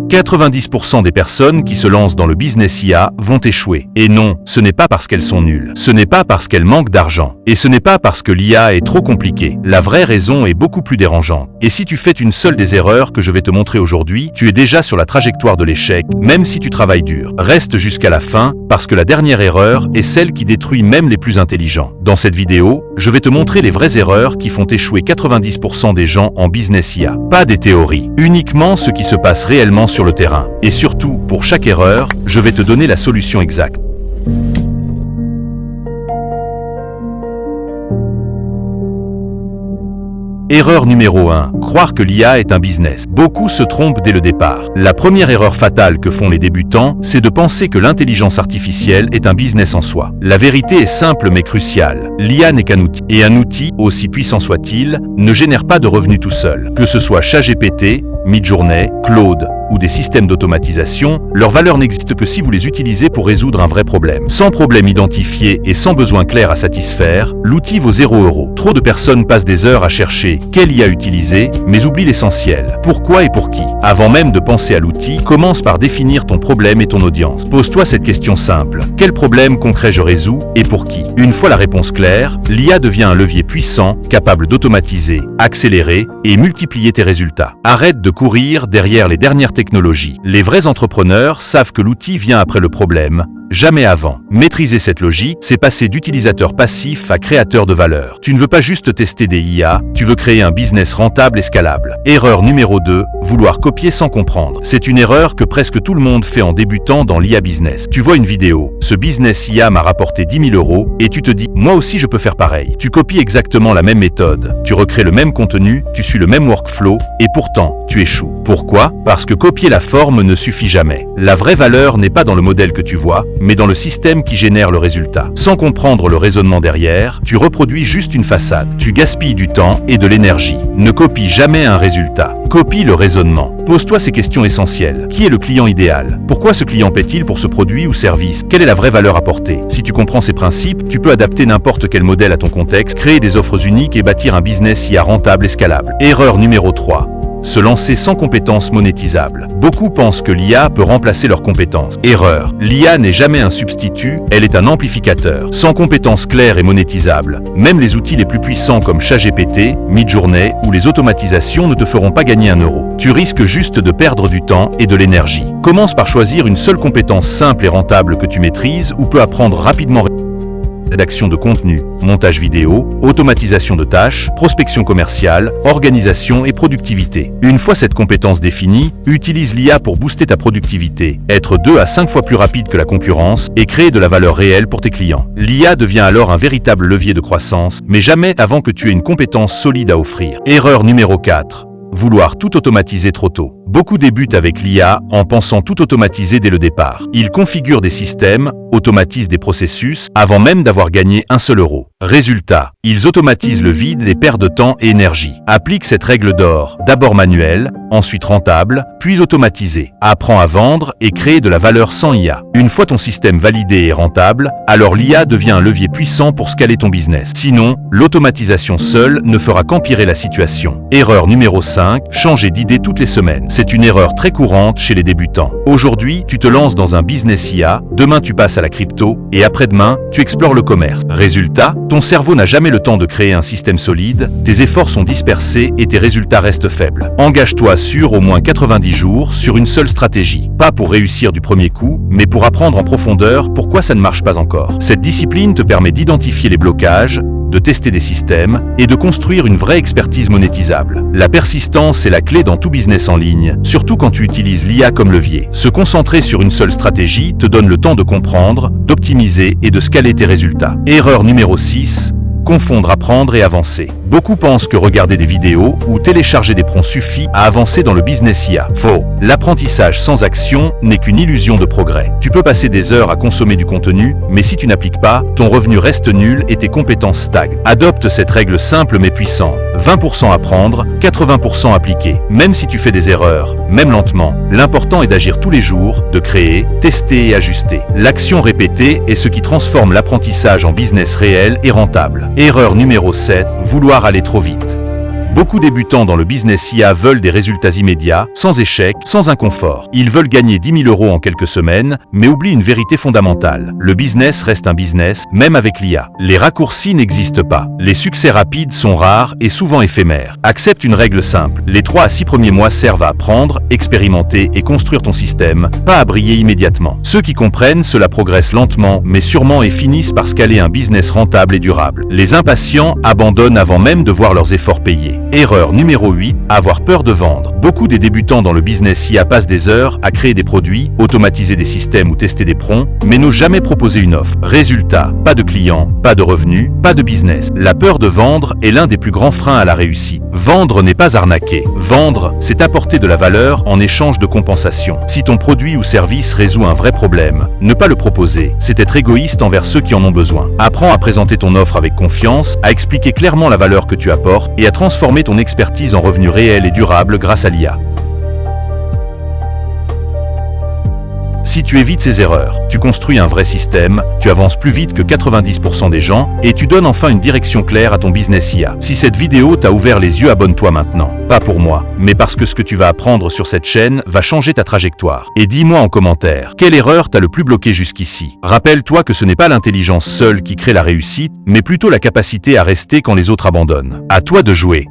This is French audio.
90% des personnes qui se lancent dans le business IA vont échouer. Et non, ce n'est pas parce qu'elles sont nulles. Ce n'est pas parce qu'elles manquent d'argent. Et ce n'est pas parce que l'IA est trop compliquée. La vraie raison est beaucoup plus dérangeante. Et si tu fais une seule des erreurs que je vais te montrer aujourd'hui, tu es déjà sur la trajectoire de l'échec, même si tu travailles dur. Reste jusqu'à la fin, parce que la dernière erreur est celle qui détruit même les plus intelligents. Dans cette vidéo, je vais te montrer les vraies erreurs qui font échouer 90% des gens en business IA. Pas des théories, uniquement ce qui se passe réellement sur le terrain. Et surtout, pour chaque erreur, je vais te donner la solution exacte. Erreur numéro 1. Croire que l'IA est un business. Beaucoup se trompent dès le départ. La première erreur fatale que font les débutants, c'est de penser que l'intelligence artificielle est un business en soi. La vérité est simple mais cruciale. L'IA n'est qu'un outil. Et un outil, aussi puissant soit-il, ne génère pas de revenus tout seul. Que ce soit ChatGPT, Midjourney, Claude ou des systèmes d'automatisation, leur valeur n'existe que si vous les utilisez pour résoudre un vrai problème. Sans problème identifié et sans besoin clair à satisfaire, l'outil vaut 0 €. Trop de personnes passent des heures à chercher quelle IA utiliser, mais oublient l'essentiel. Pourquoi et pour qui? Avant même de penser à l'outil, commence par définir ton problème et ton audience. Pose-toi cette question simple. Quel problème concret je résous et pour qui? Une fois la réponse claire, l'IA devient un levier puissant, capable d'automatiser, accélérer et multiplier tes résultats. Arrête de courir derrière les dernières technologies. Les vrais entrepreneurs savent que l'outil vient après le problème, jamais avant. Maîtriser cette logique, c'est passer d'utilisateur passif à créateur de valeur. Tu ne veux pas juste tester des IA, tu veux créer un business rentable et scalable. Erreur numéro 2, vouloir copier sans comprendre. C'est une erreur que presque tout le monde fait en débutant dans l'IA business. Tu vois une vidéo, ce business IA m'a rapporté 10 000 € et tu te dis, moi aussi je peux faire pareil. Tu copies exactement la même méthode, tu recrées le même contenu, tu suis le même workflow et pourtant, tu échoues. Pourquoi? Parce que copier la forme ne suffit jamais. La vraie valeur n'est pas dans le modèle que tu vois, mais dans le système qui génère le résultat. Sans comprendre le raisonnement derrière, tu reproduis juste une façade. Tu gaspilles du temps et de l'énergie. Ne copie jamais un résultat. Copie le raisonnement. Pose-toi ces questions essentielles. Qui est le client idéal? Pourquoi ce client paie-t-il pour ce produit ou service? Quelle est la vraie valeur apportée? Si tu comprends ces principes, tu peux adapter n'importe quel modèle à ton contexte, créer des offres uniques et bâtir un business IA rentable et scalable. Erreur numéro 3. Se lancer sans compétences monétisables. Beaucoup pensent que l'IA peut remplacer leurs compétences. Erreur. L'IA n'est jamais un substitut, elle est un amplificateur. Sans compétences claires et monétisables, même les outils les plus puissants comme ChatGPT, Midjourney ou les automatisations ne te feront pas gagner 1 €. Tu risques juste de perdre du temps et de l'énergie. Commence par choisir une seule compétence simple et rentable que tu maîtrises ou peux apprendre rapidement. Rédaction de contenu, montage vidéo, automatisation de tâches, prospection commerciale, organisation et productivité. Une fois cette compétence définie, utilise l'IA pour booster ta productivité, être 2 à 5 fois plus rapide que la concurrence et créer de la valeur réelle pour tes clients. L'IA devient alors un véritable levier de croissance, mais jamais avant que tu aies une compétence solide à offrir. Erreur numéro 4. Vouloir tout automatiser trop tôt. Beaucoup débutent avec l'IA en pensant tout automatiser dès le départ. Ils configurent des systèmes, automatisent des processus, avant même d'avoir gagné 1 seul €. Résultat, ils automatisent le vide et perdent temps et énergie. Applique cette règle d'or, d'abord manuelle, ensuite rentable, puis automatisé. Apprends à vendre et créer de la valeur sans IA. Une fois ton système validé et rentable, alors l'IA devient un levier puissant pour scaler ton business. Sinon, l'automatisation seule ne fera qu'empirer la situation. Erreur numéro 5, changer d'idée toutes les semaines. C'est une erreur très courante chez les débutants. Aujourd'hui, tu te lances dans un business IA, demain tu passes à la crypto et après-demain, tu explores le commerce. Résultat, ton cerveau n'a jamais le temps de créer un système solide, tes efforts sont dispersés et tes résultats restent faibles. Engage-toi sur au moins 90 jours sur une seule stratégie. Pas pour réussir du premier coup, mais pour apprendre en profondeur pourquoi ça ne marche pas encore. Cette discipline te permet d'identifier les blocages, de tester des systèmes et de construire une vraie expertise monétisable. La persistance est la clé dans tout business en ligne, surtout quand tu utilises l'IA comme levier. Se concentrer sur une seule stratégie te donne le temps de comprendre, d'optimiser et de scaler tes résultats. Erreur numéro 6. Confondre apprendre et avancer. Beaucoup pensent que regarder des vidéos ou télécharger des prompts suffit à avancer dans le business IA. Faux. L'apprentissage sans action n'est qu'une illusion de progrès. Tu peux passer des heures à consommer du contenu, mais si tu n'appliques pas, ton revenu reste nul et tes compétences stagnent. Adopte cette règle simple mais puissante. 20% apprendre, 80% appliquer. Même si tu fais des erreurs, même lentement, l'important est d'agir tous les jours, de créer, tester et ajuster. L'action répétée est ce qui transforme l'apprentissage en business réel et rentable. Erreur numéro 7, vouloir aller trop vite. Beaucoup débutants dans le business IA veulent des résultats immédiats, sans échec, sans inconfort. Ils veulent gagner 10 000 € en quelques semaines, mais oublient une vérité fondamentale. Le business reste un business, même avec l'IA. Les raccourcis n'existent pas. Les succès rapides sont rares et souvent éphémères. Accepte une règle simple. Les 3 à 6 premiers mois servent à apprendre, expérimenter et construire ton système, pas à briller immédiatement. Ceux qui comprennent cela progressent lentement, mais sûrement et finissent par scaler un business rentable et durable. Les impatients abandonnent avant même de voir leurs efforts payés. Erreur numéro 8, avoir peur de vendre. Beaucoup des débutants dans le business IA passent des heures à créer des produits, automatiser des systèmes ou tester des prompts, mais n'osent jamais proposer une offre. Résultat, pas de clients, pas de revenus, pas de business. La peur de vendre est l'un des plus grands freins à la réussite. Vendre n'est pas arnaquer. Vendre, c'est apporter de la valeur en échange de compensation. Si ton produit ou service résout un vrai problème, ne pas le proposer, c'est être égoïste envers ceux qui en ont besoin. Apprends à présenter ton offre avec confiance, à expliquer clairement la valeur que tu apportes et à transformer ton expertise en revenus réels et durables grâce à l'IA. Si tu évites ces erreurs, tu construis un vrai système, tu avances plus vite que 90% des gens et tu donnes enfin une direction claire à ton business IA. Si cette vidéo t'a ouvert les yeux, abonne-toi maintenant. Pas pour moi, mais parce que ce que tu vas apprendre sur cette chaîne va changer ta trajectoire. Et dis-moi en commentaire, quelle erreur t'a le plus bloqué jusqu'ici? Rappelle-toi que ce n'est pas l'intelligence seule qui crée la réussite, mais plutôt la capacité à rester quand les autres abandonnent. À toi de jouer.